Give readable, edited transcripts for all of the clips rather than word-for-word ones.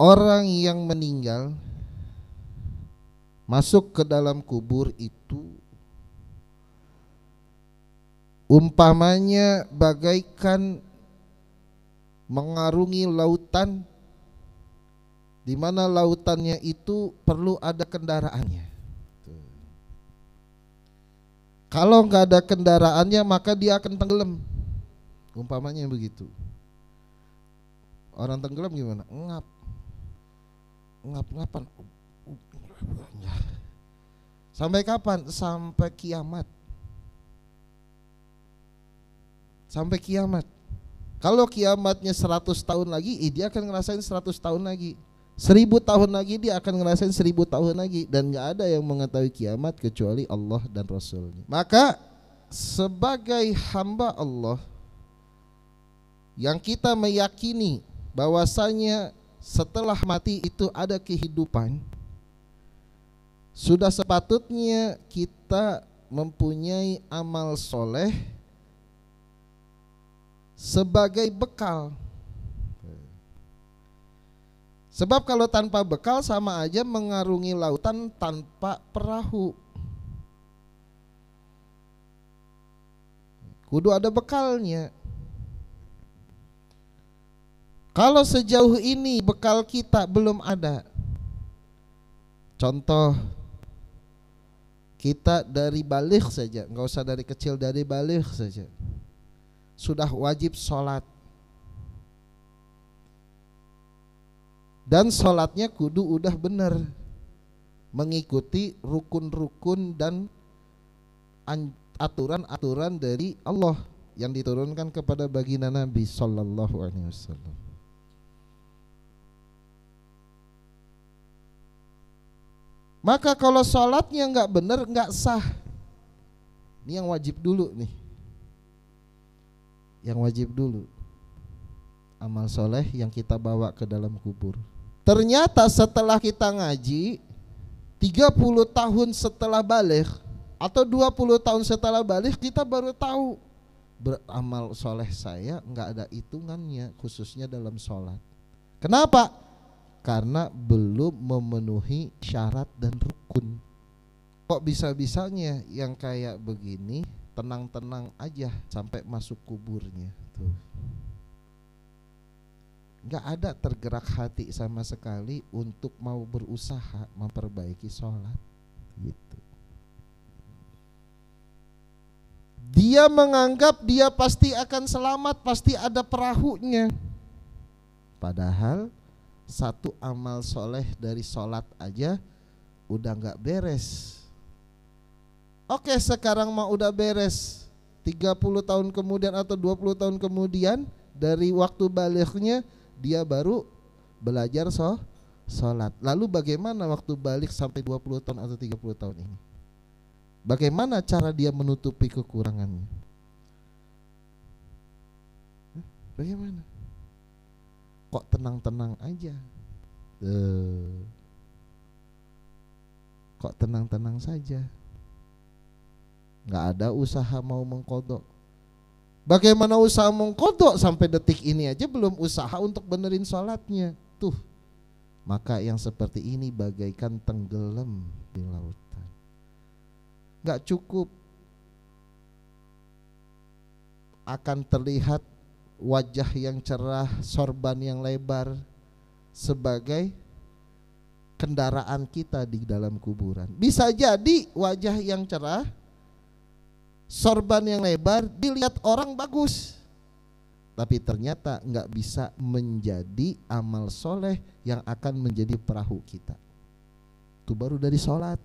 orang yang meninggal masuk ke dalam kubur itu umpamanya bagaikan mengarungi lautan, di mana lautannya itu perlu ada kendaraannya. Kalau nggak ada kendaraannya maka dia akan tenggelam, umpamanya begitu. Orang tenggelam gimana? Ngap-ngapan. Sampai kapan? Sampai kiamat. Sampai kiamat. Kalau kiamatnya 100 tahun lagi, dia akan ngerasain 100 tahun lagi. 1000 tahun lagi dia akan ngerasain 1000 tahun lagi. Dan gak ada yang mengetahui kiamat kecuali Allah dan Rasulnya. Maka sebagai hamba Allah yang kita meyakini bahwasanya setelah mati itu ada kehidupan, sudah sepatutnya kita mempunyai amal soleh sebagai bekal. Sebab kalau tanpa bekal sama aja mengarungi lautan tanpa perahu. Kudu ada bekalnya. Kalau sejauh ini bekal kita belum ada, contoh kita dari baligh saja, nggak usah dari kecil, dari baligh saja sudah wajib sholat, dan sholatnya kudu udah benar, mengikuti rukun-rukun dan aturan-aturan dari Allah yang diturunkan kepada baginda Nabi Sallallahu Alaihi Wasallam. Maka kalau sholatnya nggak benar, nggak sah. Ini yang wajib dulu nih. Yang wajib dulu amal soleh yang kita bawa ke dalam kubur. Ternyata setelah kita ngaji 30 tahun setelah baligh atau 20 tahun setelah baligh, kita baru tahu beramal soleh saya nggak ada hitungannya, khususnya dalam sholat. Kenapa? Karena belum memenuhi syarat dan rukun. Kok bisa-bisanya yang kayak begini tenang-tenang aja sampai masuk kuburnya tuh. Nggak ada tergerak hati sama sekali untuk mau berusaha memperbaiki sholat gitu. Dia menganggap dia pasti akan selamat, pasti ada perahunya. Padahal satu amal soleh dari sholat aja udah nggak beres. Oke, sekarang mah udah beres, 30 tahun kemudian atau 20 tahun kemudian dari waktu balighnya dia baru belajar sholat. Lalu bagaimana waktu balik sampai 20 tahun atau 30 tahun ini? Bagaimana cara dia menutupi kekurangannya? Bagaimana? Kok tenang-tenang aja? Kok tenang-tenang saja? Nggak ada usaha mau mengkodok. Bagaimana usaha mengkodok? Sampai detik ini aja belum usaha untuk benerin sholatnya. Tuh, maka yang seperti ini bagaikan tenggelam di lautan. Nggak cukup akan terlihat wajah yang cerah, sorban yang lebar sebagai kendaraan kita di dalam kuburan. Bisa jadi wajah yang cerah, sorban yang lebar dilihat orang bagus, tapi ternyata nggak bisa menjadi amal soleh yang akan menjadi perahu kita. Itu baru dari sholat,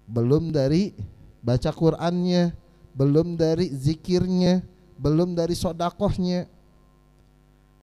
belum dari baca Qur'annya, belum dari zikirnya, belum dari sodakohnya.